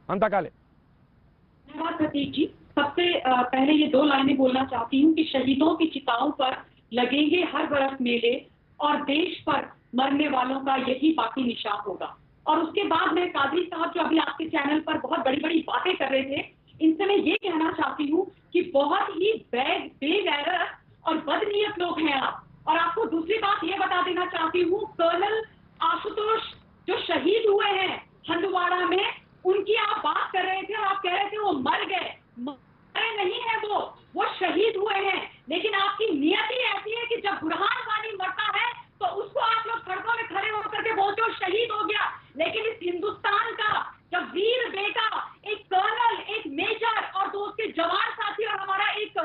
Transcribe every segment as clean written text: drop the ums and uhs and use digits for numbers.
अंतकाले। धन्यवाद प्रतीक जी। सबसे पहले ये दो लाइनें बोलना चाहती हूँ कि शहीदों की चिताओं पर लगेंगे हर बरस मेले और देश पर मरने वालों का यही बाकी निशान होगा। और उसके बाद मैं कादरी साहब जो अभी आपके चैनल पर बहुत बड़ी बड़ी बातें कर रहे थे, इनसे मैं ये कहना चाहती हूँ कि बहुत ही बेगैरत और बदनीयत लोग हैं आप। और आपको दूसरी बात ये बता देना चाहती हूँ, कर्नल आशुतोष जो शहीद हुए हैं हंदवाड़ा में, उनकी आप बात कर रहे थे और आप कह रहे थे वो मर गए। मरे नहीं है, वो शहीद हुए हैं। लेकिन आपकी नियत ही ऐसी है कि जब बुरहान वानी मरता है तो उसको आप लोग सड़कों में खड़े होकर के बोलते हो शहीद हो गया। लेकिन इस हिंदुस्तान का जब वीर बेटा, एक कर्नल, एक मेजर और दो उसके जवान साथी और हमारा एक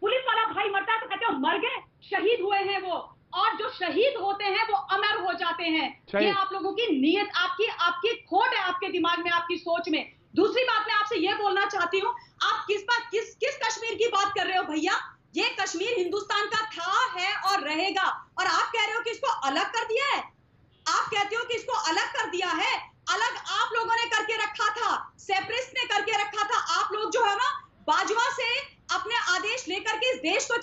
पुलिस वाला भाई मरता है तो कहते हो मर गए, शहीद हुए हैं वो। और जो शहीद होते हैं वो अमर हो जाते हैं। ये आप लोगों की नीयत, आपकी खोट है आपके दिमाग में, आपकी सोच में। दूसरी बात मैं आपसे ये बोलना चाहती हूँ, आप किस कश्मीर की बात कर रहे हो भैया? ये कश्मीर हिंदुस्तान का था, है और रहेगा। और आप कह रहे हो कि इसको अलग कर दिया है। आप कहते हो कि इसको अलग कर दिया है। अलग आप लोगों ने करके रखा था, सेपरेटिस्ट ने करके रखा था। आप लोग जो है ना बाजवा से अपने आदेश लेकर के इस देश को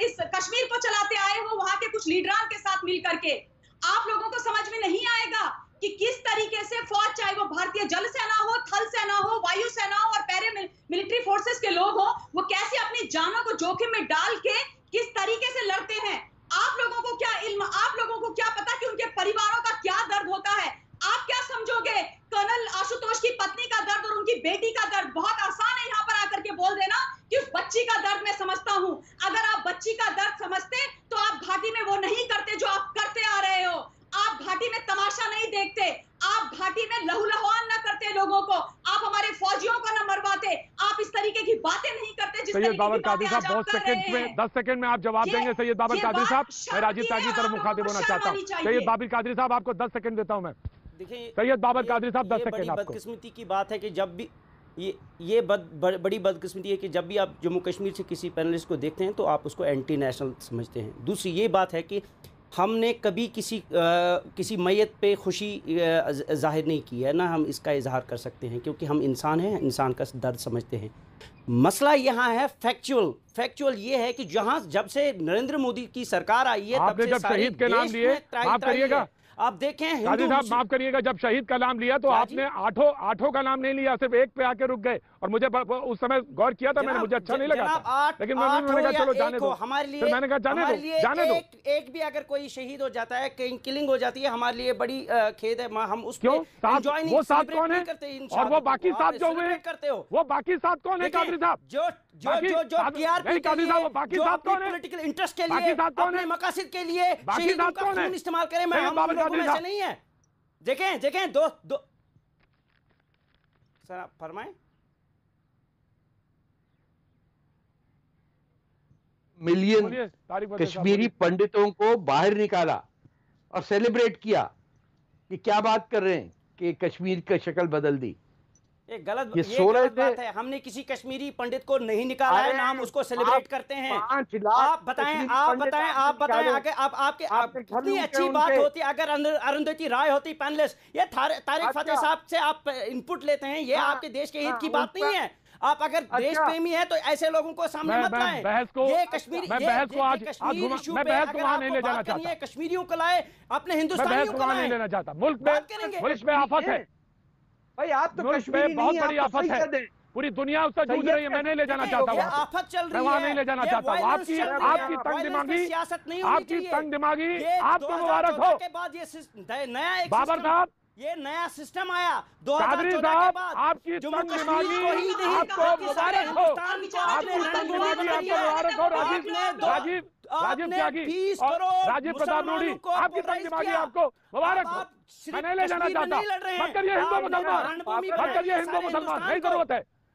इस कश्मीर को चलाते आए हो, वहां के कुछ लीडरान के साथ मिल करके। आप लोगों को समझ में नहीं आएगा कि किस तरीके से फौज, चाहे वो भारतीय जल सेना हो, थल सेना हो, वायु सेना हो और पैरे मिलिट्री फोर्सेस के लोग हो, वो कैसे अपनी जानों को जोखिम में डाल के किस तरीके से लड़ते हैं। आप लोगों को क्या इल्म, आप लोगों को क्या पता कि उनके परिवारों का क्या दर्द होता है? आप क्या समझोगे? कर्नल आशुतोष की पत्नी का दर्द और उनकी बेटी का दर्द बहुत आसान है यहाँ पर आकर के बोल देना कि उस बच्ची का दर्द मैं समझता हूँ। अगर आप बच्ची का दर्द समझते तो आप घाटी में वो नहीं करते जो आप करते आ रहे हो। आप घाटी में तमाशा नहीं देखते, आप घाटी में लहूलुहान न करते लोगों को, आप हमारे फौजियों को न मरवाते, आप इस तरीके की बातें नहीं करते जिस सैयद बाबर कादरी साहब, बहुत सेकंड में 10 सेकंड में आप जवाब देंगे। सैयद बाबर कादरी साहब, मैं राजीव त्याग की तरफ मुखातिब होना चाहता हूँ। सैयद बाबर कादरी साहब, आपको 10 सेकंड देता हूँ मैं। देखिए सैयद बाबर कादरी साहब, 10 सेकंड आपको। बदकिस्मती की बात है कि जब भी ये बड़ी बदकिस्मती है कि जब भी आप जम्मू कश्मीर से किसी पैनलिस्ट को देखते हैं तो आप उसको एंटी नेशनल समझते हैं। दूसरी ये बात है कि हमने कभी किसी मैयत पे खुशी जाहिर नहीं की है, ना हम इसका इजहार कर सकते हैं, क्योंकि हम इंसान हैं, इंसान का दर्द समझते हैं। मसला यहाँ है फैक्चुअल ये है कि जब से नरेंद्र मोदी की सरकार आई है तब से जब शहीद के नाम लिए, माफ करिएगा, आप देखें कादरी साहब माफ करिएगा, जब शहीद का नाम लिया तो आपने आठों का नाम नहीं लिया, सिर्फ एक पे आके रुक गए। और मुझे उस समय गौर किया था मैंने, मुझे अच्छा नहीं लगा था, लेकिन मैंने कहा चलो जाने दो, हमारे लिए मैंने कहा जाने दो। एक भी अगर कोई शहीद हो जाता है, कहीं किलिंग हो जाती है, हमारे लिए बड़ी खेद है, हम उसको एंजॉय नहीं, वो साथ कौन है और वो बाकी साथ जो हुए करते हो, वो बाकी साथ कौन है कादरी साहब? जो टीआरपी कादरी साहब, वो बाकी साथ कौन है? पॉलिटिकल इंटरेस्ट के लिए, अपने मकासद के लिए शहीदों का खून इस्तेमाल करें, मैं हम लोगों में से नहीं है। देखें दो सर, आप फरमाएं। मिलियन कश्मीरी पंडितों को बाहर निकाला और सेलिब्रेट किया कि क्या बात कर रहे हैं कि कश्मीर की शक्ल बदल दी। ये गलत बात है। हमने किसी कश्मीरी पंडित को नहीं निकाला है, ना हम उसको सेलिब्रेट करते हैं। आप बताएं आगे आपके कितनी अच्छी बात होती अगर अरुंधति राय होती पैनलिस्ट। ये तारिक फतेह साहब से आप इनपुट लेते हैं, ये आपके देश के हित की बात नहीं है। आप अगर देश प्रेमी है तो ऐसे लोगों को सामने मत लाएं। ये कश्मीरी कश्मीरियों को लाए, अपने हिंदुस्तानियों को लाएं। नहीं लेना चाहता। मुल्क में आफत है भाई, आप तो कश्मीरी बहुत बड़ी आफत है, पूरी दुनिया उससे जूझ रही है। मैं नहीं ले जाना चाहता हूँ, आफत चल रही है, मैं वहाँ नहीं ले जाना चाहता हूँ। आपकी तंग दिमागी, आपको मुबारक हो बाबर साहब। ये नया सिस्टम आया कादरी साहब, आपकी तंग दिमागी आपको मुबारक हो, आपकी तंग दिमागी आपको मुबारक हो। राजीव त्यागी और राजीव प्रताप रूडी, आपकी तंग दिमागी आपको मुबारक हो। मैं नहीं ले जाना चाहता। मत करिए हिंदू मुसलमान, नहीं जरूरत है।